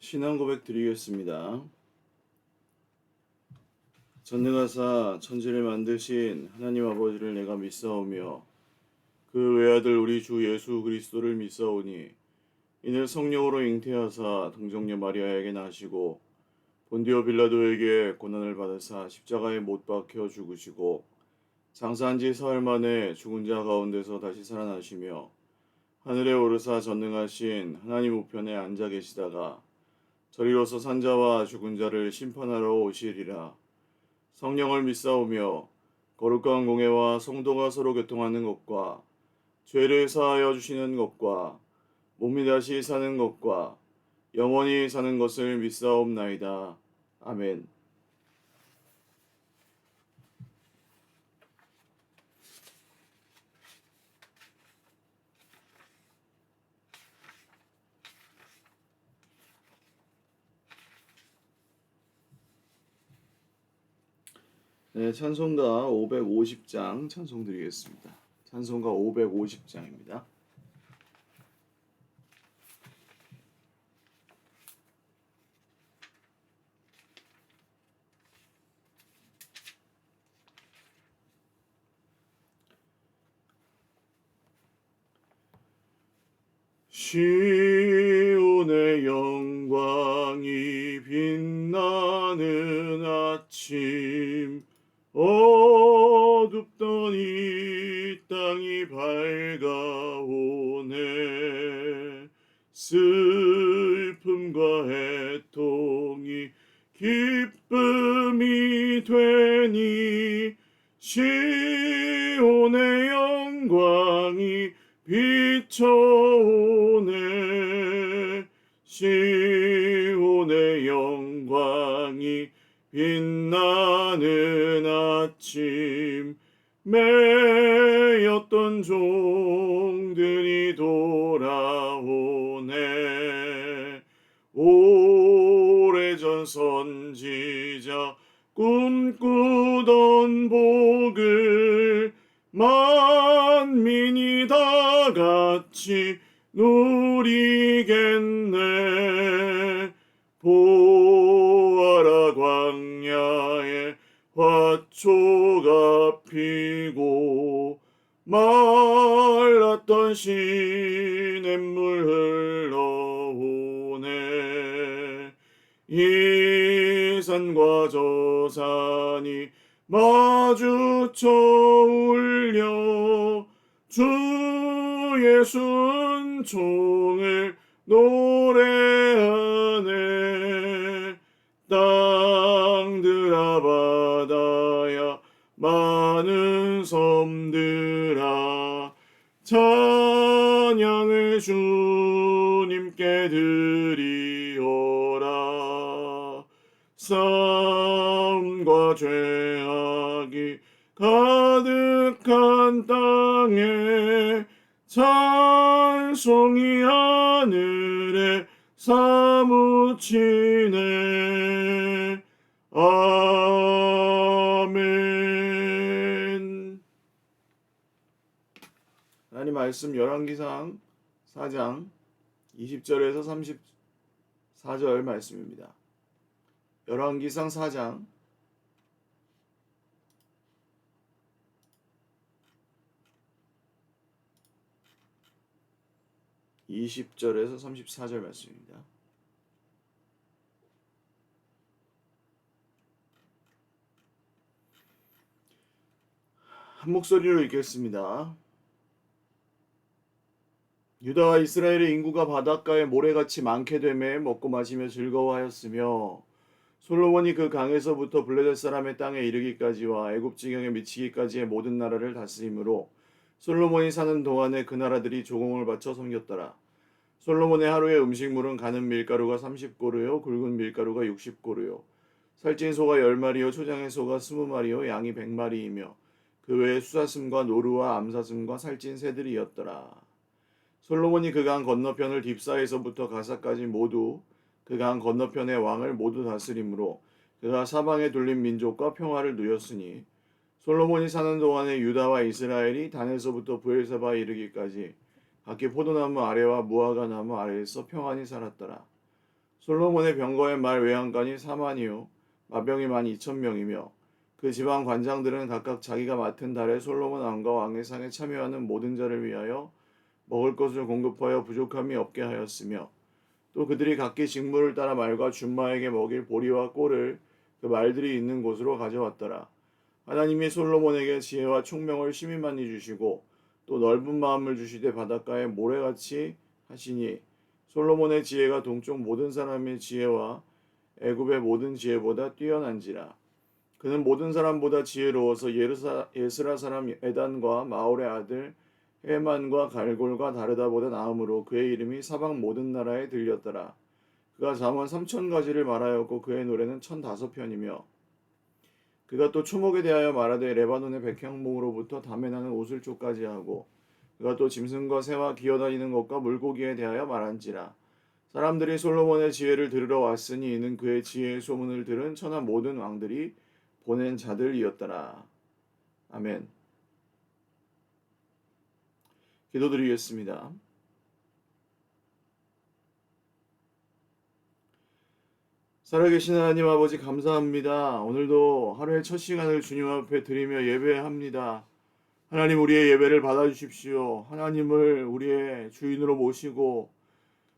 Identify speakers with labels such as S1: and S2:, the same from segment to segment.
S1: 신앙 고백 드리겠습니다. 전능하사 천지를 만드신 하나님 아버지를 내가 믿사오며 그 외아들 우리 주 예수 그리스도를 믿사오니 이는 성령으로 잉태하사 동정녀 마리아에게 나시고 본디오 빌라도에게 고난을 받으사 십자가에 못 박혀 죽으시고 장사한 지 사흘 만에 죽은 자 가운데서 다시 살아나시며 하늘에 오르사 전능하신 하나님 우편에 앉아 계시다가 저리로서 산자와 죽은 자를 심판하러 오시리라. 성령을 믿사오며 거룩한 공회와 성도가 서로 교통하는 것과 죄를 사하여 주시는 것과 몸이 다시 사는 것과 영원히 사는 것을 믿사옵나이다. 아멘. 네, 찬송가 550장 찬송 드리겠습니다. 찬송가 550장입니다. 시온의 영광이 빛나는 아침 어둡던 이 땅이 밝아오네. 슬픔과 애통이 기쁨이 되니 시온의 영광이 비춰오네. 시온의 영광이 빛나는 아침 매였던 종들이 돌아오네. 오래전 선지자 꿈꾸던 복을 만민이 다 같이 누리겠네. 보아라 광야에 화초가 피고 말랐던 시냇물 흘러오네. 이 산과 저 산이 마주쳐 울려 주 예수 은총을 노래하네. 땅들아 바다야 많은 섬들아 찬양을 주님께 드리어라. 싸움과 죄악이 가득한 땅에 찬송이 하늘에 사무치네. 아멘. 하나님 말씀 열왕기상 4장 20절에서 34절 말씀입니다. 열왕기상 4장 20절에서 34절 말씀입니다. 한 목소리로 읽겠습니다. 유다와 이스라엘의 인구가 바닷가에 모래같이 많게 되매 먹고 마시며 즐거워하였으며 솔로몬이 그 강에서부터 블레셋 사람의 땅에 이르기까지와 애굽 지경에 미치기까지의 모든 나라를 다스림으로 솔로몬이 사는 동안에 그 나라들이 조공을 바쳐 섬겼더라. 솔로몬의 하루의 음식물은 가는 밀가루가 30고르요 굵은 밀가루가 60고르요 살찐 소가 10마리요 초장의 소가 20마리요 양이 100마리이며 그 외에 수사슴과 노루와 암사슴과 살찐 새들이었더라. 솔로몬이 그 강 건너편을 딥사에서부터 가사까지 모두 그 강 건너편의 왕을 모두 다스림으로 그가 사방에 둘린 민족과 평화를 누렸으니 솔로몬이 사는 동안에 유다와 이스라엘이 단에서부터 브엘세바에 이르기까지 각기 포도나무 아래와 무화과 나무 아래에서 평안히 살았더라. 솔로몬의 병거의 말 외양간이 4만이요 마병이 12,000명이며 그 지방 관장들은 각각 자기가 맡은 달에 솔로몬 왕과 왕의 상에 참여하는 모든 자를 위하여 먹을 것을 공급하여 부족함이 없게 하였으며 또 그들이 각기 직무를 따라 말과 준마에게 먹일 보리와 꼴을 그 말들이 있는 곳으로 가져왔더라. 하나님이 솔로몬에게 지혜와 총명을 심히 많이 주시고 또 넓은 마음을 주시되 바닷가에 모래같이 하시니 솔로몬의 지혜가 동쪽 모든 사람의 지혜와 애굽의 모든 지혜보다 뛰어난지라. 그는 모든 사람보다 지혜로워서 예스라 사람 에단과 마올의 아들 헤만과 갈골과 다르다보다 나음으로 그의 이름이 사방 모든 나라에 들렸더라. 그가 잠언 3,000가지를 말하였고 그의 노래는 1,005편이며 그가 또 초목에 대하여 말하되 레바논의 백향목으로부터 담에 나는 옷을 쫓까지 하고 그가 또 짐승과 새와 기어다니는 것과 물고기에 대하여 말한지라. 사람들이 솔로몬의 지혜를 들으러 왔으니 이는 그의 지혜의 소문을 들은 천하 모든 왕들이 보낸 자들이었더라. 아멘. 기도드리겠습니다. 살아계신 하나님 아버지 감사합니다. 오늘도 하루의 첫 시간을 주님 앞에 드리며 예배합니다. 하나님 우리의 예배를 받아주십시오. 하나님을 우리의 주인으로 모시고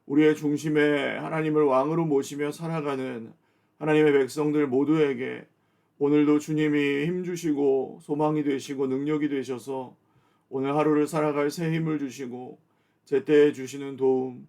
S1: 우리의 중심에 하나님을 왕으로 모시며 살아가는 하나님의 백성들 모두에게 오늘도 주님이 힘주시고 소망이 되시고 능력이 되셔서 오늘 하루를 살아갈 새 힘을 주시고 제때에 주시는 도움,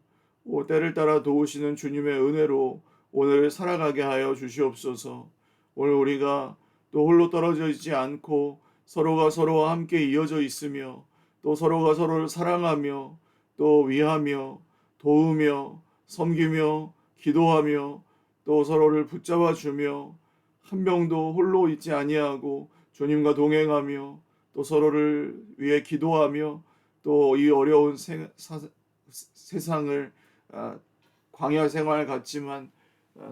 S1: 때를 따라 도우시는 주님의 은혜로 오늘 살아가게 하여 주시옵소서. 오늘 우리가 또 홀로 떨어져 있지 않고 서로가 서로와 함께 이어져 있으며 또 서로가 서로를 사랑하며 또 위하며 도우며 섬기며 기도하며 또 서로를 붙잡아 주며 한 명도 홀로 있지 아니하고 주님과 동행하며 또 서로를 위해 기도하며 또 이 어려운 세상을 광야 생활 같지만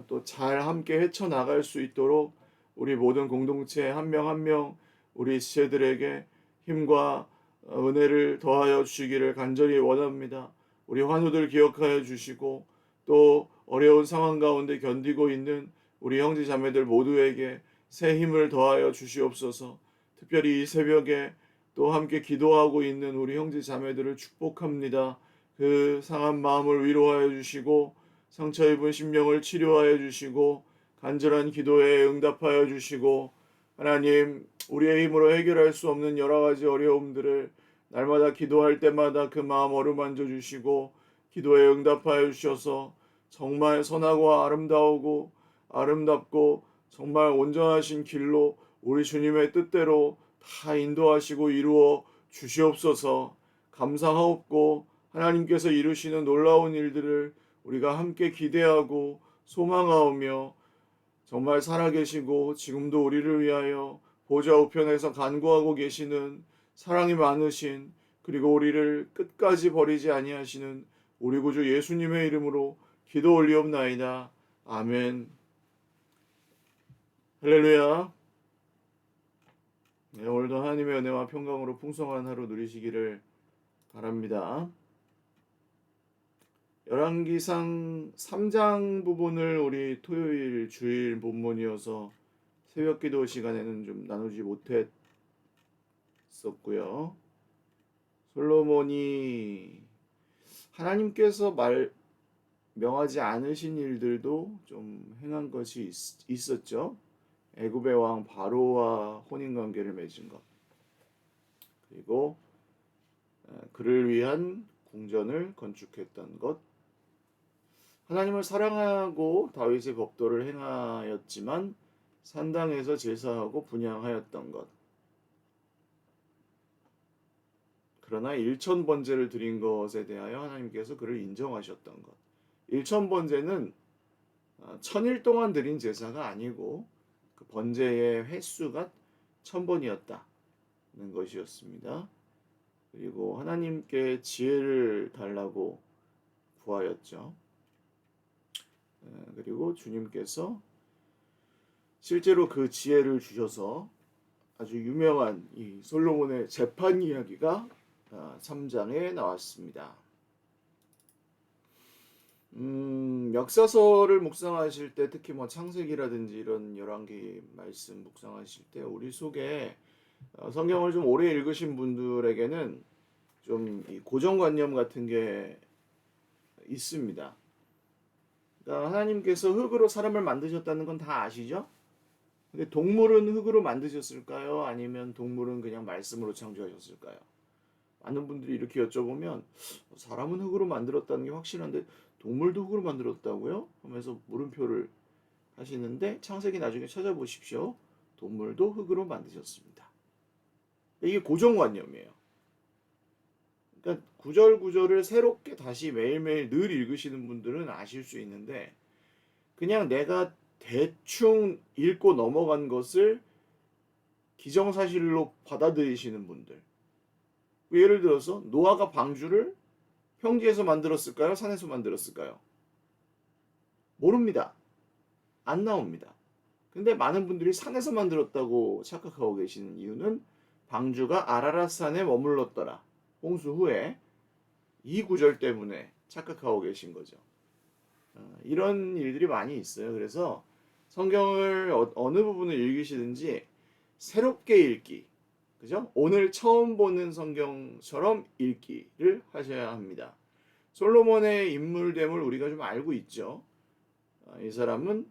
S1: 또 잘 함께 헤쳐나갈 수 있도록 우리 모든 공동체 한 명 한 명 우리 지체들에게 힘과 은혜를 더하여 주시기를 간절히 원합니다. 우리 환우들 기억하여 주시고 또 어려운 상황 가운데 견디고 있는 우리 형제 자매들 모두에게 새 힘을 더하여 주시옵소서. 특별히 이 새벽에 또 함께 기도하고 있는 우리 형제 자매들을 축복합니다. 그 상한 마음을 위로하여 주시고 상처 입은 심령을 치료하여 주시고 간절한 기도에 응답하여 주시고 하나님 우리의 힘으로 해결할 수 없는 여러 가지 어려움들을 날마다 기도할 때마다 그 마음 어루만져 주시고 기도에 응답하여 주셔서 정말 선하고 아름답고 정말 온전하신 길로 우리 주님의 뜻대로 다 인도하시고 이루어 주시옵소서. 감사하옵고 하나님께서 이루시는 놀라운 일들을 우리가 함께 기대하고 소망하오며 정말 살아계시고 지금도 우리를 위하여 보좌 우편에서 간구하고 계시는 사랑이 많으신 그리고 우리를 끝까지 버리지 아니하시는 우리 구주 예수님의 이름으로 기도 올리옵나이다. 아멘. 할렐루야. 네, 오늘도 하나님의 은혜와 평강으로 풍성한 하루 누리시기를 바랍니다. 열왕기상 3장 부분을 우리 토요일 주일 본문이어서 새벽기도 시간에는 좀 나누지 못했었고요. 솔로몬이 하나님께서 명하지 않으신 일들도 좀 행한 것이 있었죠. 애굽의 왕 바로와 혼인관계를 맺은 것, 그리고 그를 위한 궁전을 건축했던 것, 하나님을 사랑하고 다윗의 법도를 행하였지만 산당에서 제사하고 분향하였던 것, 그러나 일천번제를 드린 것에 대하여 하나님께서 그를 인정하셨던 것. 일천번제는 천일 동안 드린 제사가 아니고 그 번제의 횟수가 1000번이었다는 것이었습니다. 그리고 하나님께 지혜를 달라고 구하였죠. 그리고 주님께서 실제로 그 지혜를 주셔서 아주 유명한 이 솔로몬의 재판 이야기가 3장에 나왔습니다. 역사서를 묵상하실 때 특히 뭐 창세기라든지 이런 열왕기 말씀 묵상하실 때 우리 속에 성경을 좀 오래 읽으신 분들에게는 좀 이 고정관념 같은 게 있습니다. 그러니까 하나님께서 흙으로 사람을 만드셨다는 건 다 아시죠? 근데 동물은 흙으로 만드셨을까요? 아니면 동물은 그냥 말씀으로 창조하셨을까요? 많은 분들이 이렇게 여쭤보면 사람은 흙으로 만들었다는 게 확실한데 동물도 흙으로 만들었다고요? 하면서 물음표를 하시는데 창세기 나중에 찾아보십시오. 동물도 흙으로 만드셨습니다. 이게 고정관념이에요. 그러니까 구절구절을 새롭게 다시 매일매일 늘 읽으시는 분들은 아실 수 있는데 그냥 내가 대충 읽고 넘어간 것을 기정사실로 받아들이시는 분들. 예를 들어서 노아가 방주를 평지에서 만들었을까요? 산에서 만들었을까요? 모릅니다. 안 나옵니다. 근데 많은 분들이 산에서 만들었다고 착각하고 계시는 이유는 방주가 아라랏산에 머물렀더라. 홍수 후에 이 구절 때문에 착각하고 계신 거죠. 이런 일들이 많이 있어요. 그래서 성경을 어느 부분을 읽으시든지 새롭게 읽기, 그죠? 오늘 처음 보는 성경처럼 읽기를 하셔야 합니다. 솔로몬의 인물됨을 우리가 좀 알고 있죠. 이 사람은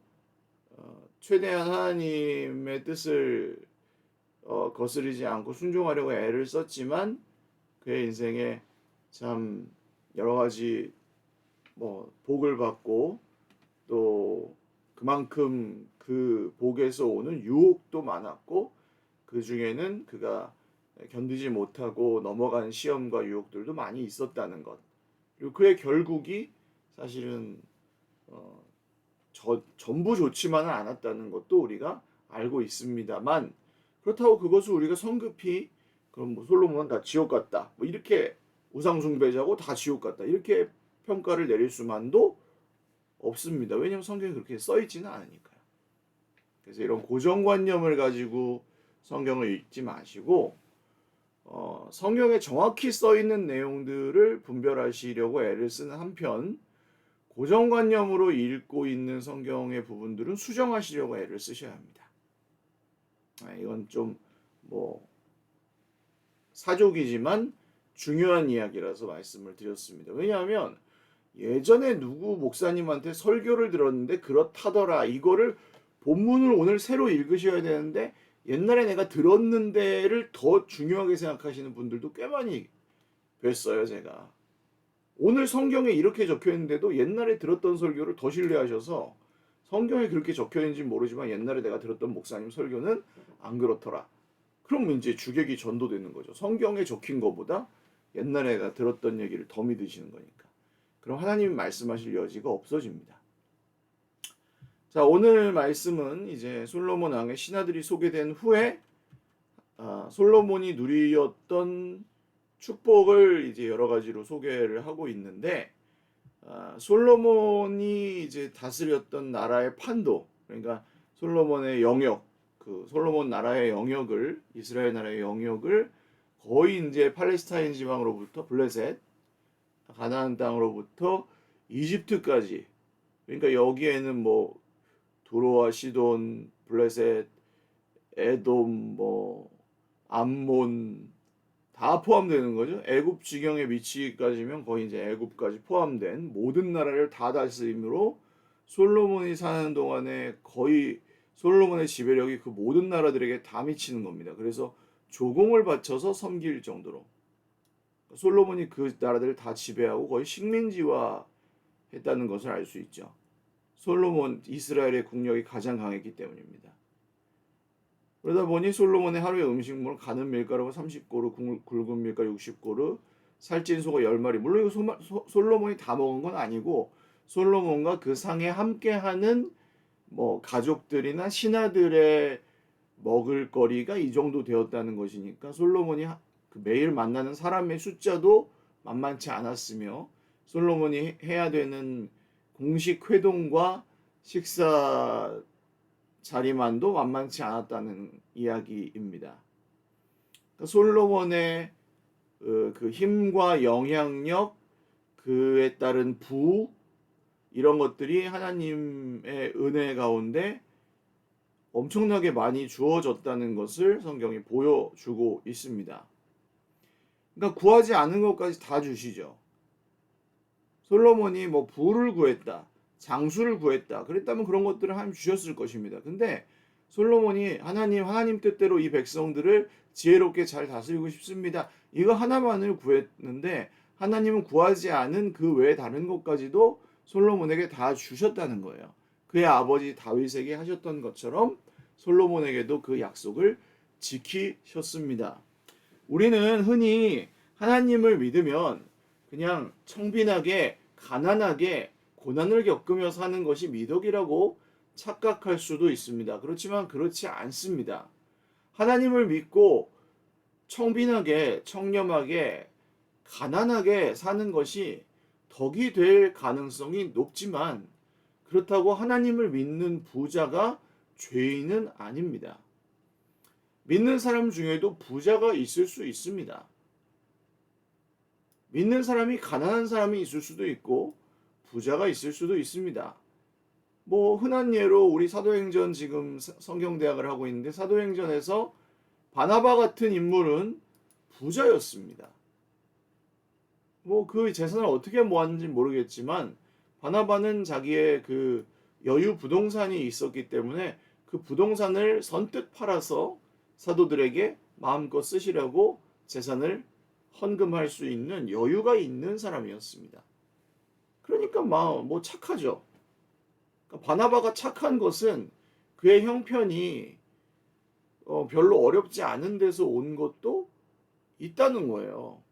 S1: 최대한 하나님의 뜻을 거스르지 않고 순종하려고 애를 썼지만 그의 인생에 참 여러 가지 뭐 복을 받고 또 그만큼 그 복에서 오는 유혹도 많았고 그 중에는 그가 견디지 못하고 넘어간 시험과 유혹들도 많이 있었다는 것. 그리고 그의 결국이 사실은 어, 전부 좋지만은 않았다는 것도 우리가 알고 있습니다만 그렇다고 그것을 우리가 성급히 그럼 뭐 솔로몬은 다 지옥 같다 뭐 이렇게 우상 숭배자고 다 지옥 같다 이렇게 평가를 내릴 수만도 없습니다. 왜냐하면 성경에 그렇게 써 있지는 않으니까요. 그래서 이런 고정관념을 가지고 성경을 읽지 마시고 성경에 정확히 써 있는 내용들을 분별하시려고 애를 쓰는 한편 고정관념으로 읽고 있는 성경의 부분들은 수정하시려고 애를 쓰셔야 합니다. 이건 좀 뭐 사족이지만 중요한 이야기라서 말씀을 드렸습니다. 왜냐하면 예전에 누구 목사님한테 설교를 들었는데 그렇다더라. 이거를 본문을 오늘 새로 읽으셔야 되는데 옛날에 내가 들었는데를 더 중요하게 생각하시는 분들도 꽤 많이 뵀어요, 제가. 오늘 성경에 이렇게 적혀 있는데도 옛날에 들었던 설교를 더 신뢰하셔서 성경에 그렇게 적혀 있는지 모르지만 옛날에 내가 들었던 목사님 설교는 안 그렇더라. 그럼 이제 주객이 전도되는 거죠. 성경에 적힌 것보다 옛날에 내가 들었던 얘기를 더 믿으시는 거니까. 그럼 하나님이 말씀하실 여지가 없어집니다. 자, 오늘 말씀은 이제 솔로몬 왕의 신하들이 소개된 후에 솔로몬이 누리었던 축복을 이제 여러 가지로 소개를 하고 있는데 솔로몬이 이제 다스렸던 나라의 판도 그러니까 솔로몬의 영역 그 솔로몬 나라의 영역을 이스라엘 나라의 영역을 거의 이제 팔레스타인 지방으로부터 블레셋 가나안 땅으로부터 이집트까지 그러니까 여기에는 뭐 두로와 시돈 블레셋 에돔 뭐 암몬 다 포함되는 거죠. 애굽 지경에 미치기까지면 거의 이제 애굽까지 포함된 모든 나라를 다 다스림으로 솔로몬이 사는 동안에 거의 솔로몬의 지배력이 그 모든 나라들에게 다 미치는 겁니다. 그래서 조공을 바쳐서 섬길 정도로 솔로몬이 그 나라들을 다 지배하고 거의 식민지화 했다는 것을 알 수 있죠. 솔로몬 이스라엘의 국력이 가장 강했기 때문입니다. 그러다 보니 솔로몬의 하루의 음식물은 가는 밀가루가 30고루, 굵은 밀가루 60고루, 살찐 소가 10마리. 물론 이거 솔로몬이 다 먹은 건 아니고 솔로몬과 그 상에 함께하는 뭐 가족들이나 신하들의 먹을 거리가 이 정도 되었다는 것이니까 솔로몬이 매일 만나는 사람의 숫자도 만만치 않았으며 솔로몬이 해야 되는 공식 회동과 식사 자리만도 만만치 않았다는 이야기입니다. 그러니까 솔로몬의 그 힘과 영향력, 그에 따른 부, 이런 것들이 하나님의 은혜 가운데 엄청나게 많이 주어졌다는 것을 성경이 보여주고 있습니다. 그러니까 구하지 않은 것까지 다 주시죠. 솔로몬이 뭐 부를 구했다, 장수를 구했다. 그랬다면 그런 것들을 하나님 주셨을 것입니다. 근데 솔로몬이 하나님 뜻대로 이 백성들을 지혜롭게 잘 다스리고 싶습니다. 이거 하나만을 구했는데 하나님은 구하지 않은 그 외에 다른 것까지도 솔로몬에게 다 주셨다는 거예요. 그의 아버지 다윗에게 하셨던 것처럼 솔로몬에게도 그 약속을 지키셨습니다. 우리는 흔히 하나님을 믿으면 그냥 청빈하게 가난하게 고난을 겪으며 사는 것이 미덕이라고 착각할 수도 있습니다. 그렇지만 그렇지 않습니다. 하나님을 믿고 청빈하게 청렴하게 가난하게 사는 것이 덕이 될 가능성이 높지만 그렇다고 하나님을 믿는 부자가 죄인은 아닙니다. 믿는 사람 중에도 부자가 있을 수 있습니다. 믿는 사람이 가난한 사람이 있을 수도 있고 부자가 있을 수도 있습니다. 뭐 흔한 예로 우리 사도행전 지금 성경대학을 하고 있는데 사도행전에서 바나바 같은 인물은 부자였습니다. 뭐 그 재산을 어떻게 모았는지 모르겠지만 바나바는 자기의 그 여유 부동산이 있었기 때문에 그 부동산을 선뜻 팔아서 사도들에게 마음껏 쓰시려고 재산을 헌금할 수 있는 여유가 있는 사람이었습니다. 그러니까 뭐 착하죠. 그러니까 바나바가 착한 것은 그의 형편이 별로 어렵지 않은 데서 온 것도 있다는 거예요.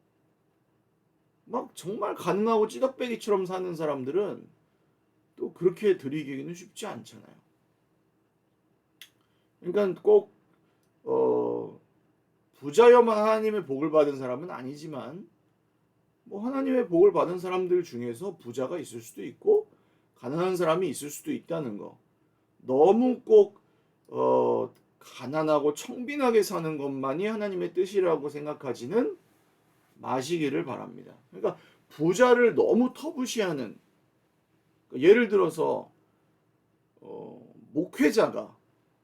S1: 막 정말 가능하고 찌덕배기처럼 사는 사람들은 또 그렇게 드리기는 쉽지 않잖아요. 그러니까 꼭 부자여만 하나님의 복을 받은 사람은 아니지만 뭐 하나님의 복을 받은 사람들 중에서 부자가 있을 수도 있고 가난한 사람이 있을 수도 있다는 거. 너무 꼭 가난하고 청빈하게 사는 것만이 하나님의 뜻이라고 생각하지는 마시기를 바랍니다. 그러니까 부자를 너무 터부시하는 예를 들어서 목회자가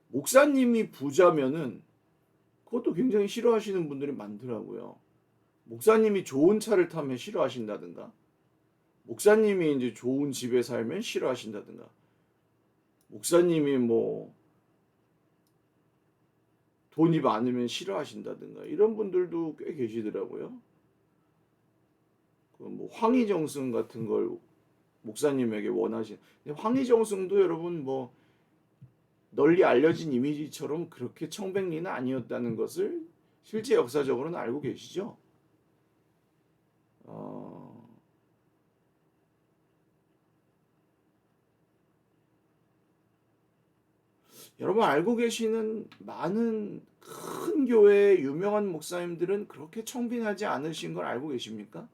S1: 목사님이 부자면은 그것도 굉장히 싫어하시는 분들이 많더라고요. 목사님이 좋은 차를 타면 싫어하신다든가, 목사님이 이제 좋은 집에 살면 싫어하신다든가, 목사님이 뭐 돈이 많으면 싫어하신다든가 이런 분들도 꽤 계시더라고요. 뭐 황희정승 같은 걸 목사님에게 원하신. 황희정승도 여러분 뭐 널리 알려진 이미지처럼 그렇게 청백리는 아니었다는 것을 실제 역사적으로는 알고 계시죠? 여러분 알고 계시는 많은 큰 교회의 유명한 목사님들은 그렇게 청빈하지 않으신 걸 알고 계십니까?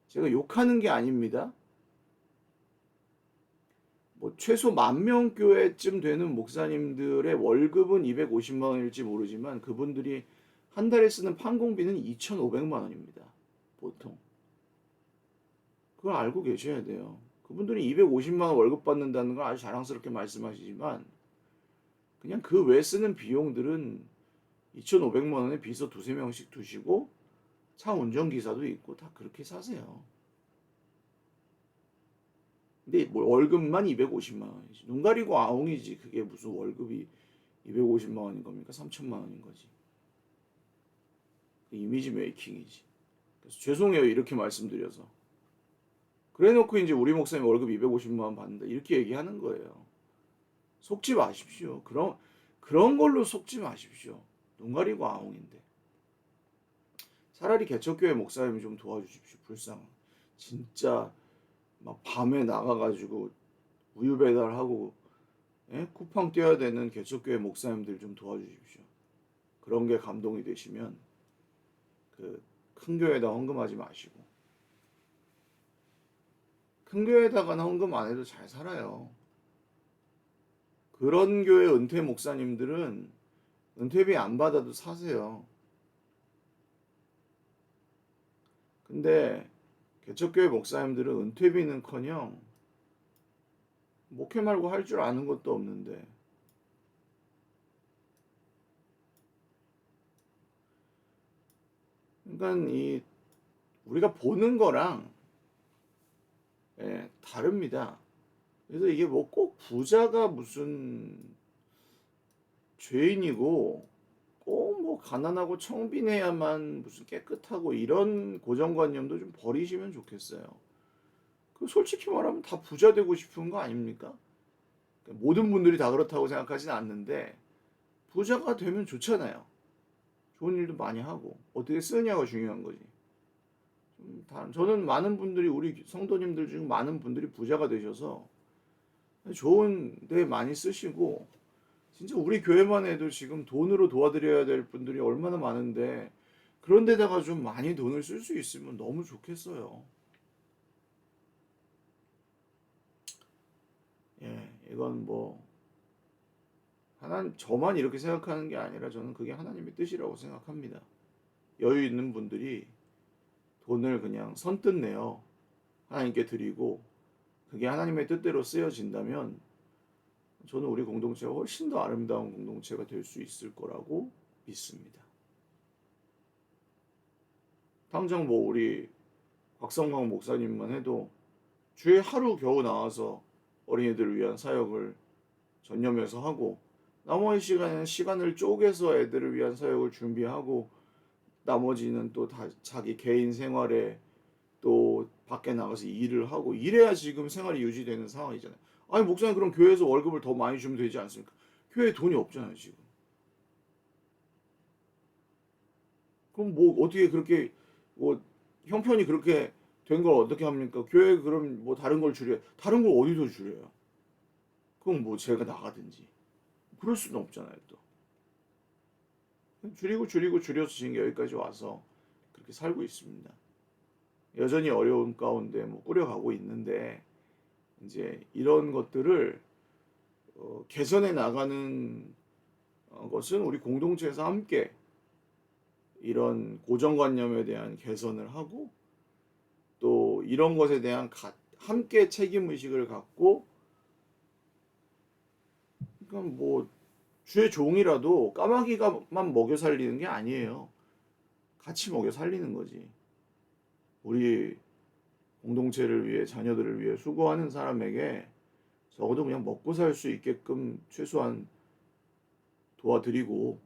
S1: 제가 욕하는 게 아닙니다. 뭐 최소 10,000명 교회쯤 되는 목사님들의 월급은 250만 원일지 모르지만 그분들이 한 달에 쓰는 판공비는 2,500만 원입니다. 보통. 그걸 알고 계셔야 돼요. 그분들이 250만 원 월급 받는다는 걸 아주 자랑스럽게 말씀하시지만 그냥 그 외 쓰는 비용들은 2,500만 원에 비서 두세 명씩 두시고 차 운전기사도 있고 다 그렇게 사세요. 근데 뭐 월급만 250만 원이지. 눈 가리고 아웅이지. 그게 무슨 월급이 250만 원인 겁니까? 3천만 원인 거지. 이미지 메이킹이지. 그래서 죄송해요. 이렇게 말씀드려서. 그래 놓고 이제 우리 목사님 월급 250만 원 받는다. 이렇게 얘기하는 거예요. 속지 마십시오. 그런 걸로 속지 마십시오. 눈 가리고 아웅인데. 차라리 개척교회 목사님이 좀 도와주십시오. 불쌍. 진짜 막 밤에 나가가지고 우유 배달하고 쿠팡 뛰어야 되는 개척교회 목사님들 좀 도와주십시오. 그런 게 감동이 되시면 그 큰 교회에다 헌금하지 마시고 큰 교회에다가는 헌금 안 해도 잘 살아요. 그런 교회 은퇴 목사님들은 은퇴비 안 받아도 사세요. 근데 개척교회 목사님들은 은퇴비는커녕 목회 말고 할 줄 아는 것도 없는데. 그러니까 이 우리가 보는 거랑 다릅니다. 그래서 이게 뭐 꼭 부자가 무슨 죄인이고 꼭 뭐 가난하고 청빈해야만 무슨 깨끗하고 이런 고정관념도 좀 버리시면 좋겠어요. 그 솔직히 말하면 다 부자 되고 싶은 거 아닙니까? 그러니까 모든 분들이 다 그렇다고 생각하지는 않는데 부자가 되면 좋잖아요. 좋은 일도 많이 하고 어떻게 쓰느냐가 중요한 거지. 저는 많은 분들이 우리 성도님들 중 많은 분들이 부자가 되셔서 좋은 데 많이 쓰시고 진짜 우리 교회만 해도 지금 돈으로 도와드려야 될 분들이 얼마나 많은데 그런 데다가 좀 많이 돈을 쓸 수 있으면 너무 좋겠어요. 이건 뭐 저만 이렇게 생각하는 게 아니라 저는 그게 하나님의 뜻이라고 생각합니다. 여유 있는 분들이 돈을 그냥 선뜻 내어 하나님께 드리고 그게 하나님의 뜻대로 쓰여진다면 저는 우리 공동체가 훨씬 더 아름다운 공동체가 될 수 있을 거라고 믿습니다. 당장 뭐 우리 곽성광 목사님만 해도 주에 하루 겨우 나와서 어린이들을 위한 사역을 전념해서 하고 나머지 시간에는 시간을 쪼개서 애들을 위한 사역을 준비하고 나머지는 또 다 자기 개인 생활에 또 밖에 나가서 일을 하고 이래야 지금 생활이 유지되는 상황이잖아요. 아니 목사님 그럼 교회에서 월급을 더 많이 주면 되지 않습니까? 교회에 돈이 없잖아요 지금. 그럼 뭐 어떻게 그렇게 뭐 형편이 그렇게 된 걸 어떻게 합니까? 교회 그럼 뭐 다른 걸 줄여 다른 걸 어디서 줄여요? 그럼 뭐 제가 나가든지 그럴 수는 없잖아요 또. 줄이고 줄여서 지금 여기까지 와서 그렇게 살고 있습니다. 여전히 어려움 가운데 뭐 꾸려가고 있는데 이제 이런 것들을 개선해 나가는 것은 우리 공동체에서 함께 이런 고정관념에 대한 개선을 하고 또 이런 것에 대한 함께 책임의식을 갖고 그러니까 뭐 주의 종이라도 까마귀가만 먹여 살리는 게 아니에요. 같이 먹여 살리는 거지. 우리 공동체를 위해 자녀들을 위해 수고하는 사람에게 적어도 그냥 먹고 살 수 있게끔 최소한 도와드리고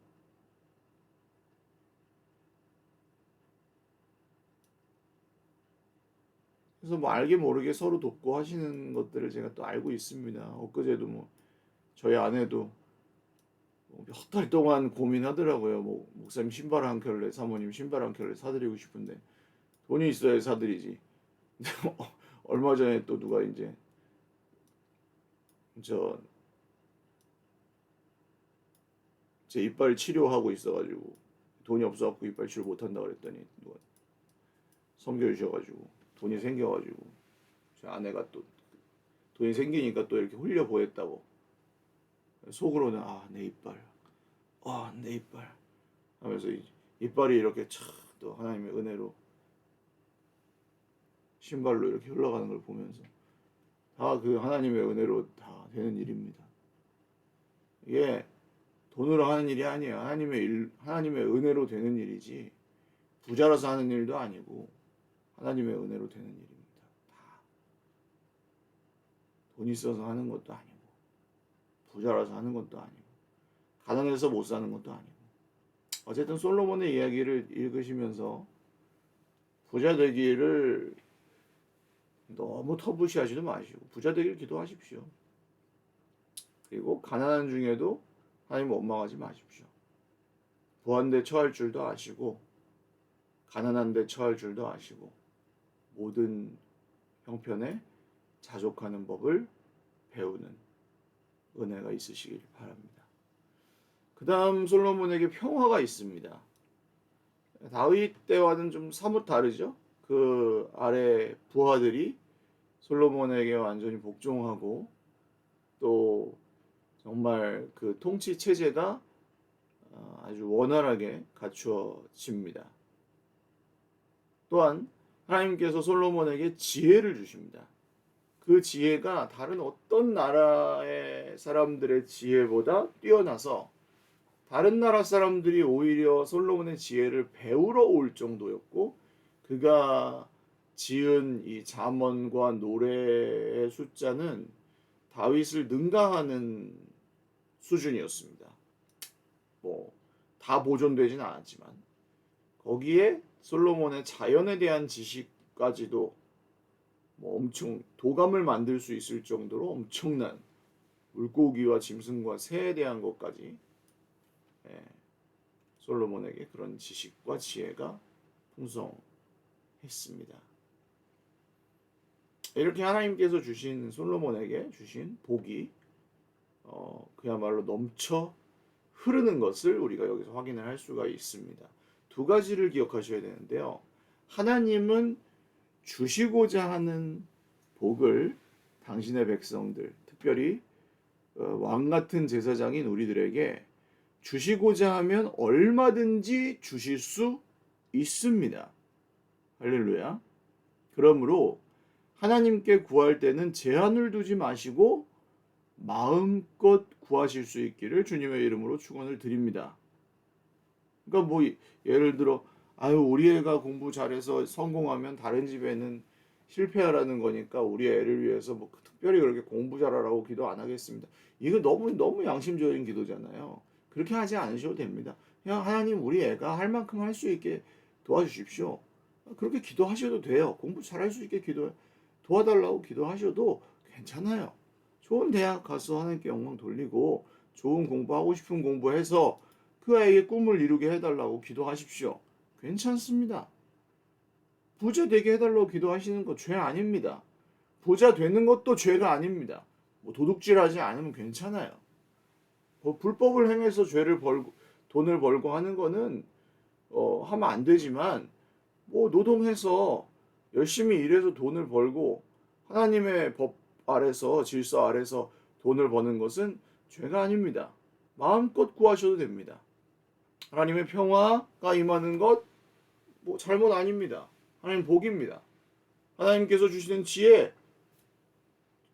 S1: 그래서 뭐 알게 모르게 서로 돕고 하시는 것들을 제가 또 알고 있습니다. 엊그제도 뭐 저희 아내도 몇 달 동안 고민하더라고요. 뭐 목사님 신발 한 켤레, 사모님 신발 한 켤레 사드리고 싶은데 돈이 있어야 사드리지. 얼마 전에 또 누가 이제 저 제 이빨 치료하고 있어가지고 돈이 없어갖고 이빨 치료 못한다 그랬더니 누가 섬겨주셔가지고 돈이 생겨가지고 제 아내가 또 돈이 생기니까 또 이렇게 홀려 보였다고 속으로는 내 이빨 내 이빨 하면서 이빨이 이렇게 착 또 하나님의 은혜로 신발로 이렇게 흘러가는 걸 보면서 다 그 하나님의 은혜로 다 되는 일입니다. 이게 돈으로 하는 일이 아니에요. 하나님의 은혜로 되는 일이지 부자라서 하는 일도 아니고 하나님의 은혜로 되는 일입니다. 다 돈 있어서 하는 것도 아니고 부자라서 하는 것도 아니고 가난해서 못 사는 것도 아니고 어쨌든 솔로몬의 이야기를 읽으시면서 부자 되기를 너무 터부시하지도 마시고 부자 되기를 기도하십시오. 그리고 가난한 중에도 하나님 원망하지 마십시오. 부한데 처할 줄도 아시고 가난한데 처할 줄도 아시고 모든 형편에 자족하는 법을 배우는 은혜가 있으시길 바랍니다. 그 다음 솔로몬에게 평화가 있습니다. 다윗 때와는 좀 사뭇 다르죠. 그 아래 부하들이 솔로몬에게 완전히 복종하고 또 정말 그 통치 체제가 아주 원활하게 갖추어집니다. 또한 하나님께서 솔로몬에게 지혜를 주십니다. 그 지혜가 다른 어떤 나라의 사람들의 지혜보다 뛰어나서 다른 나라 사람들이 오히려 솔로몬의 지혜를 배우러 올 정도였고, 그가 지은 이 잠언과 노래의 숫자는 다윗을 능가하는 수준이었습니다. 뭐 다 보존되진 않았지만 거기에 솔로몬의 자연에 대한 지식까지도 뭐 엄청 도감을 만들 수 있을 정도로 엄청난 물고기와 짐승과 새에 대한 것까지, 예, 솔로몬에게 그런 지식과 지혜가 풍성했습니다. 이렇게 하나님께서 주신 솔로몬에게 주신 복이 그야말로 넘쳐 흐르는 것을 우리가 여기서 확인을 할 수가 있습니다. 두 가지를 기억하셔야 되는데요. 하나님은 주시고자 하는 복을 당신의 백성들, 특별히 왕 같은 제사장인 우리들에게 주시고자 하면 얼마든지 주실 수 있습니다. 할렐루야. 그러므로 하나님께 구할 때는 제한을 두지 마시고 마음껏 구하실 수 있기를 주님의 이름으로 축원을 드립니다. 그러니까 뭐 예를 들어 우리 애가 공부 잘해서 성공하면 다른 집에는 실패하라는 거니까 우리 애를 위해서 뭐 특별히 그렇게 공부 잘하라고 기도 안 하겠습니다. 이거 너무 양심적인 기도잖아요. 그렇게 하지 않으셔도 됩니다. 그냥 하나님 우리 애가 할 만큼 할 수 있게 도와주십시오. 그렇게 기도하셔도 돼요. 공부 잘할 수 있게 도와달라고 기도하셔도 괜찮아요. 좋은 대학 가서 하나님께 영광 돌리고 좋은 공부하고 싶은 공부해서 그 아이의 꿈을 이루게 해달라고 기도하십시오. 괜찮습니다. 부자 되게 해달라고 기도하시는 거 죄 아닙니다. 부자 되는 것도 죄가 아닙니다. 뭐 도둑질하지 않으면 괜찮아요. 뭐 불법을 행해서 돈을 벌고 하는 거는 하면 안 되지만 뭐 노동해서 열심히 일해서 돈을 벌고 하나님의 법 아래서 질서 아래서 돈을 버는 것은 죄가 아닙니다. 마음껏 구하셔도 됩니다. 하나님의 평화가 임하는 것 뭐 잘못 아닙니다. 하나님 복입니다. 하나님께서 주시는 지혜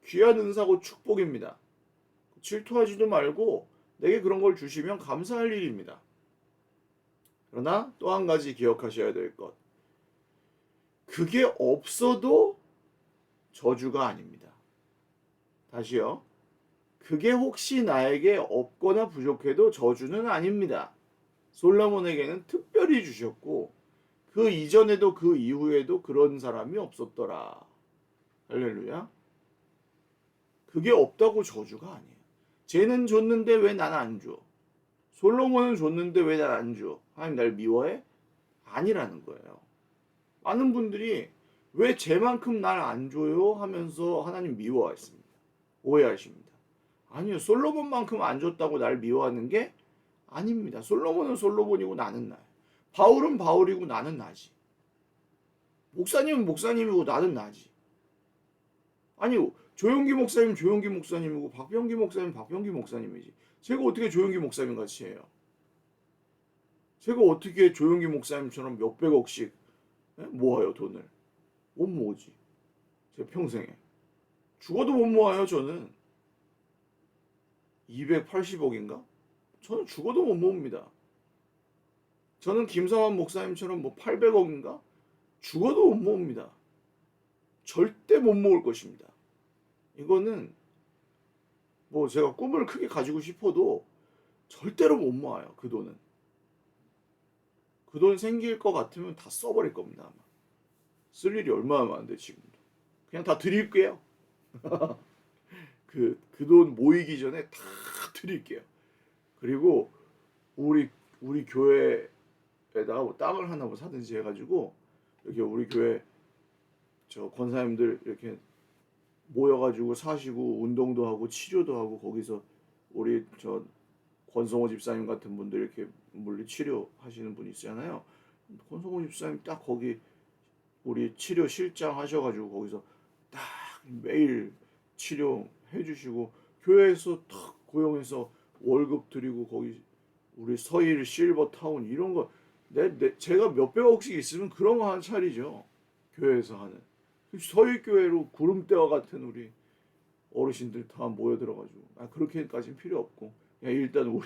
S1: 귀한 은사고 축복입니다. 질투하지도 말고 내게 그런 걸 주시면 감사할 일입니다. 그러나 또 한 가지 기억하셔야 될 것. 그게 없어도 저주가 아닙니다. 다시요. 그게 혹시 나에게 없거나 부족해도 저주는 아닙니다. 솔로몬에게는 특별히 주셨고 그 이전에도 그 이후에도 그런 사람이 없었더라. 할렐루야. 그게 없다고 저주가 아니에요. 쟤는 줬는데 왜 난 안 줘? 솔로몬은 줬는데 왜 난 안 줘? 하나님 날 미워해? 아니라는 거예요. 많은 분들이 왜 쟤만큼 날 안 줘요? 하면서 하나님 미워하십니다. 오해하십니다. 아니요. 솔로몬만큼 안 줬다고 날 미워하는 게 아닙니다. 솔로몬은 솔로몬이고 나는 나예요. 바울은 바울이고 나는 나지. 목사님은 목사님이고 나는 나지. 아니 조용기 목사님 조용기 목사님이고 박병기 목사님 박병기 목사님이지. 제가 어떻게 조용기 목사님 같이 해요? 제가 어떻게 조용기 목사님처럼 몇백억씩 모아요 돈을? 못 모으지. 제 평생에. 죽어도 못 모아요 저는. 280억인가? 저는 죽어도 못 모읍니다. 저는 김성환 목사님처럼 뭐 800억인가? 죽어도 못 모읍니다. 절대 못 모을 것입니다. 이거는 뭐 제가 꿈을 크게 가지고 싶어도 절대로 못 모아요. 그 돈은. 그 돈 생길 것 같으면 다 써버릴 겁니다. 아마. 쓸 일이 얼마나 많은데 지금도. 그냥 다 드릴게요. 그 돈 모이기 전에 다 드릴게요. 그리고 우리 교회에다가 뭐 땅을 하나 뭐 사든지 해가지고 이렇게 우리 교회 저 권사님들 이렇게 모여가지고 사시고 운동도 하고 치료도 하고 거기서 우리 저 권성호 집사님 같은 분들 이렇게 물리 치료하시는 분 있잖아요. 권성호 집사님 딱 거기 우리 치료 실장 하셔가지고 거기서 딱 매일 치료해 주시고 교회에서 탁 고용해서 월급 드리고 거기 우리 서일 실버 타운 이런 거 제가 몇백억씩 있으면 그런 거 하나 차리죠. 교회에서 하는. 서일교회로 구름대와 같은 우리 어르신들 다 모여들어가지고 그렇게까지는 필요 없고 그냥 일단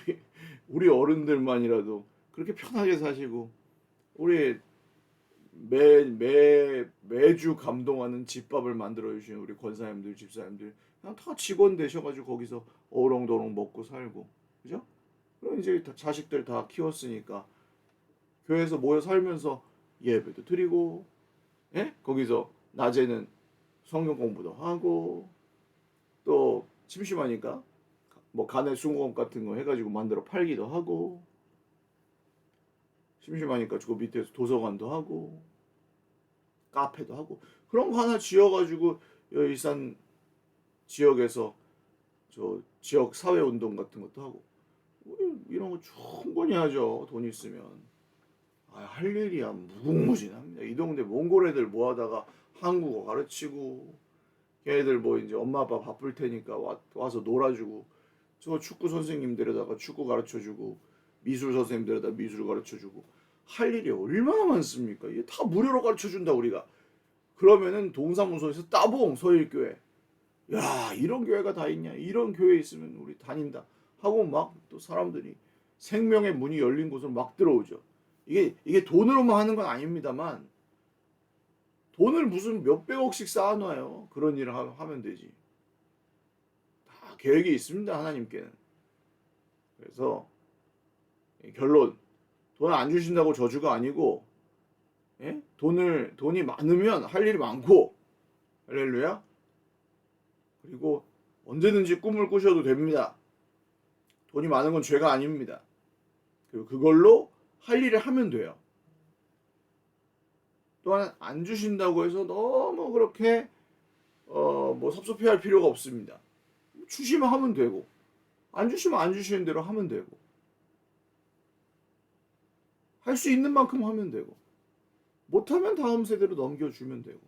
S1: 우리 어른들만이라도 그렇게 편하게 사시고 우리 매주 감동하는 집밥을 만들어 주시는 우리 권사님들 집사님들 그냥 다 직원 되셔가지고 거기서 어렁더렁 먹고 살고 그죠? 그럼 이제 자식들 다 키웠으니까 교회에서 모여 살면서 예배도 드리고 예? 거기서 낮에는 성경 공부도 하고 또 심심하니까 뭐 간의 수공업 같은 거 해가지고 만들어 팔기도 하고 심심하니까 그 밑에서 도서관도 하고 카페도 하고 그런 거 하나 지어가지고 일산 지역에서 저 지역 사회 운동 같은 것도 하고 이런 거 충분히 하죠. 돈 있으면 할 일이야 무궁무진합니다. 이 동네 몽골 애들 모아다가 한국어 가르치고 걔네들 뭐 이제 엄마 아빠 바쁠 테니까 와서 놀아주고 저 축구 선생님들에다가 축구 가르쳐주고 미술 선생님들에다 미술 가르쳐주고 할 일이 얼마나 많습니까? 이게 다 무료로 가르쳐준다 우리가. 그러면은 동사무소에서 따봉 서일교회. 야 이런 교회가 다 있냐? 이런 교회 있으면 우리 다닌다 하고 막 또 사람들이 생명의 문이 열린 곳으로 막 들어오죠. 이게 돈으로만 하는 건 아닙니다만 돈을 무슨 몇백억씩 쌓아놔요. 그런 일을 하면 되지. 다 계획이 있습니다 하나님께는. 그래서 결론 돈 안 주신다고 저주가 아니고 예? 돈이 많으면 할 일이 많고 할렐루야. 그리고 언제든지 꿈을 꾸셔도 됩니다. 돈이 많은 건 죄가 아닙니다. 그리고 그걸로 할 일을 하면 돼요. 또한 안 주신다고 해서 너무 그렇게 뭐 섭섭해할 필요가 없습니다. 주시면 하면 되고 안 주시면 안 주시는 대로 하면 되고 할 수 있는 만큼 하면 되고 못하면 다음 세대로 넘겨주면 되고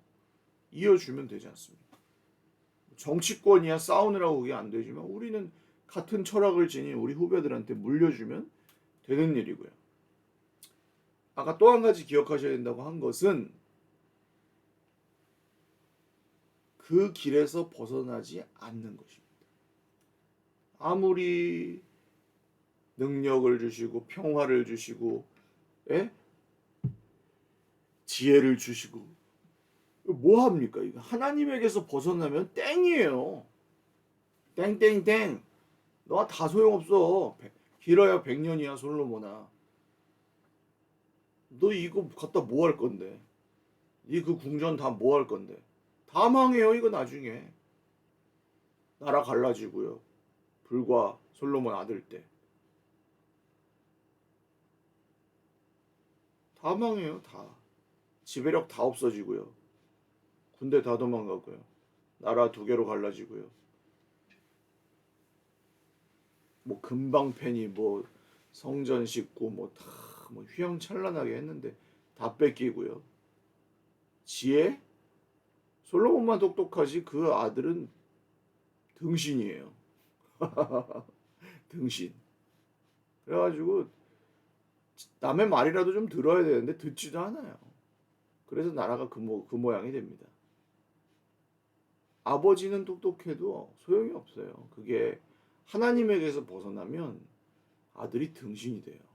S1: 이어주면 되지 않습니까? 정치권이야 싸우느라고 그게 안 되지만 우리는 같은 철학을 지닌 우리 후배들한테 물려주면 되는 일이고요. 아까 또 한 가지 기억하셔야 된다고 한 것은 그 길에서 벗어나지 않는 것입니다. 아무리 능력을 주시고 평화를 주시고 예? 지혜를 주시고 뭐 합니까? 이거 하나님에게서 벗어나면 땡이에요. 땡땡땡. 너 다 소용없어. 길어야 100년이야 솔로몬아. 너 이거 갖다 뭐 할 건데? 이 그 궁전 다 뭐 할 건데? 다 망해요 이거 나중에. 나라 갈라지고요. 불과 솔로몬 아들 때. 다 망해요 다. 지배력 다 없어지고요. 군대 다 도망가고요. 나라 두 개로 갈라지고요. 뭐 금방패니 뭐 성전 짓고 뭐 다 뭐 휘황찬란하게 했는데 다 뺏기고요. 지혜? 솔로몬만 똑똑하지 그 아들은 등신이에요. 등신. 그래가지고 남의 말이라도 좀 들어야 되는데 듣지도 않아요. 그래서 나라가 그 모양이 됩니다. 아버지는 똑똑해도 소용이 없어요. 그게 하나님에게서 벗어나면 아들이 등신이 돼요.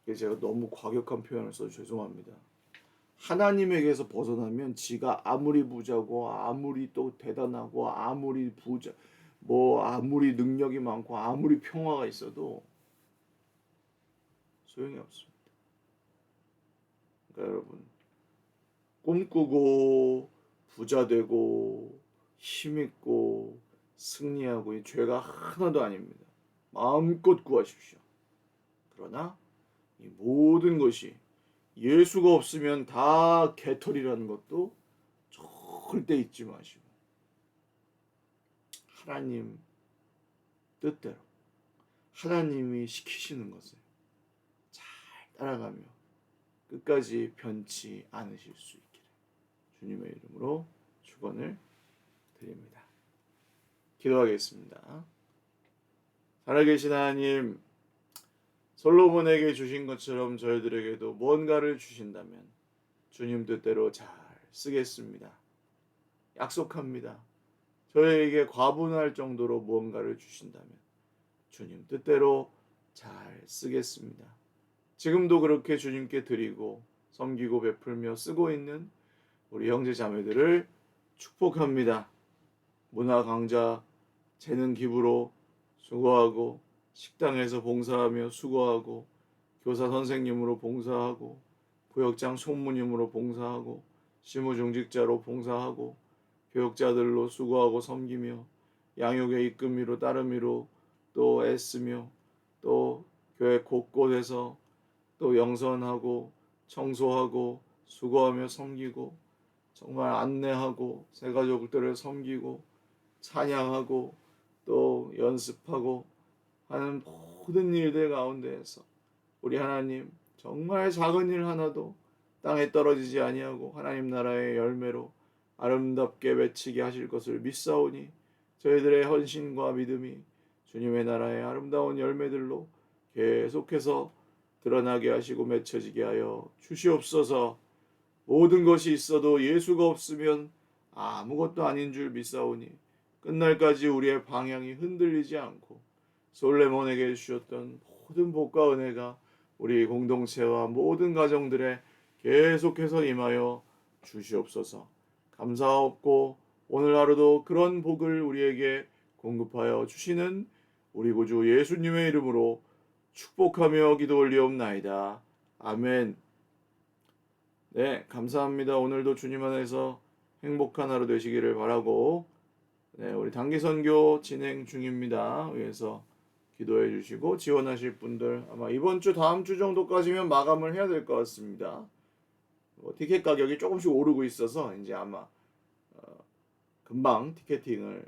S1: 제가 너무 과격한 표현을 써서 죄송합니다. 하나님에게서 벗어나면 지가 아무리 부자고 아무리 또 대단하고 아무리 부자 뭐 아무리 능력이 많고 아무리 평화가 있어도 소용이 없습니다. 그러니까 여러분 꿈꾸고 부자 되고 힘있고 승리하고 이 죄가 하나도 아닙니다. 마음껏 구하십시오. 그러나 이 모든 것이 예수가 없으면 다 개털이라는 것도 절대 잊지 마시고 하나님 뜻대로 하나님이 시키시는 것을 잘 따라가며 끝까지 변치 않으실 수 있기를 주님의 이름으로 축원을 드립니다. 기도하겠습니다. 살아계신 하나님, 솔로몬에게 주신 것처럼 저희들에게도 뭔가를 주신다면 주님 뜻대로 잘 쓰겠습니다. 약속합니다. 저에게 과분할 정도로 무언가를 주신다면 주님 뜻대로 잘 쓰겠습니다. 지금도 그렇게 주님께 드리고 섬기고 베풀며 쓰고 있는 우리 형제 자매들을 축복합니다. 문화 강좌 재능 기부로 수고하고 식당에서 봉사하며 수고하고 교사 선생님으로 봉사하고 구역장 총무님으로 봉사하고 시무중직자로 봉사하고 교육자들로 수고하고 섬기며 양육의 이끌미로 따르미로 또 애쓰며 또 교회 곳곳에서 또 영선하고 청소하고 수고하며 섬기고 정말 안내하고 새가족들을 섬기고 찬양하고 또 연습하고 하는 모든 일들 가운데에서 우리 하나님 정말 작은 일 하나도 땅에 떨어지지 아니하고 하나님 나라의 열매로 아름답게 맺히게 하실 것을 믿사오니 저희들의 헌신과 믿음이 주님의 나라의 아름다운 열매들로 계속해서 드러나게 하시고 맺혀지게 하여 주시옵소서. 모든 것이 있어도 예수가 없으면 아무것도 아닌 줄 믿사오니 끝날까지 우리의 방향이 흔들리지 않고 솔레몬에게 주셨던 모든 복과 은혜가 우리 공동체와 모든 가정들에 계속해서 임하여 주시옵소서. 감사하옵고 오늘 하루도 그런 복을 우리에게 공급하여 주시는 우리 구주 예수님의 이름으로 축복하며 기도 올리옵나이다. 아멘. 네, 감사합니다. 오늘도 주님 안에서 행복한 하루 되시기를 바라고, 네, 우리 단기 선교 진행 중입니다. 위해서 기도해 주시고 지원하실 분들 아마 이번 주 다음 주 정도까지면 마감을 해야 될 것 같습니다. 티켓 가격이 조금씩 오르고 있어서 이제 아마 금방 티켓팅을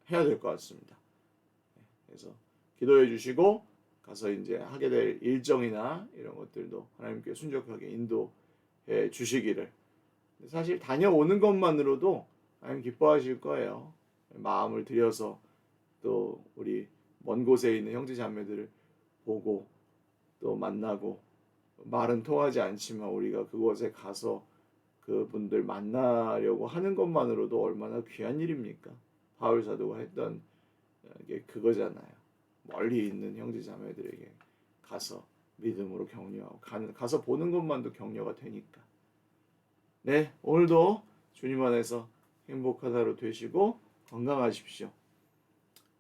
S1: 해야 될 것 같습니다. 그래서 기도해 주시고 가서 이제 하게 될 일정이나 이런 것들도 하나님께 순종하게 인도해 주시기를. 사실 다녀오는 것만으로도 하나님 기뻐하실 거예요. 마음을 들여서 또 우리 먼 곳에 있는 형제 자매들을 보고 또 만나고 말은 통하지 않지만 우리가 그곳에 가서 그분들 만나려고 하는 것만으로도 얼마나 귀한 일입니까? 바울 사도가 했던 게 그거잖아요. 멀리 있는 형제 자매들에게 가서 믿음으로 격려하고 가서 보는 것만도 격려가 되니까. 네, 오늘도 주님 안에서 행복한 하루 되시고 건강하십시오.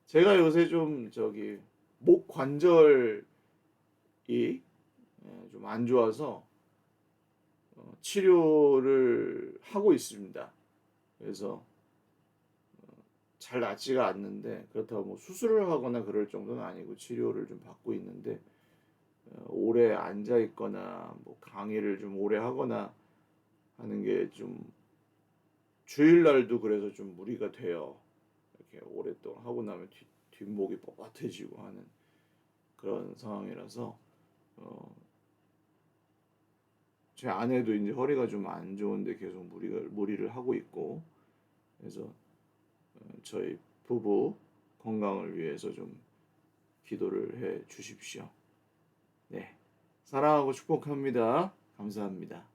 S1: 제가 요새 좀 목 관절이 좀 안 좋아서 치료를 하고 있습니다. 그래서 잘 낫지가 않는데 그렇다고 뭐 수술을 하거나 그럴 정도는 아니고 치료를 좀 받고 있는데 오래 앉아 있거나 뭐 강의를 좀 오래 하거나 하는 게 좀 주일날도 그래서 좀 무리가 돼요. 이렇게 오랫동안 하고 나면 뒷목이 뻣뻣해지고 하는 그런 상황이라서 제 아내도 이제 허리가 좀 안 좋은데 계속 무리를 하고 있고 그래서 저희 부부 건강을 위해서 좀 기도를 해 주십시오. 네, 사랑하고 축복합니다. 감사합니다.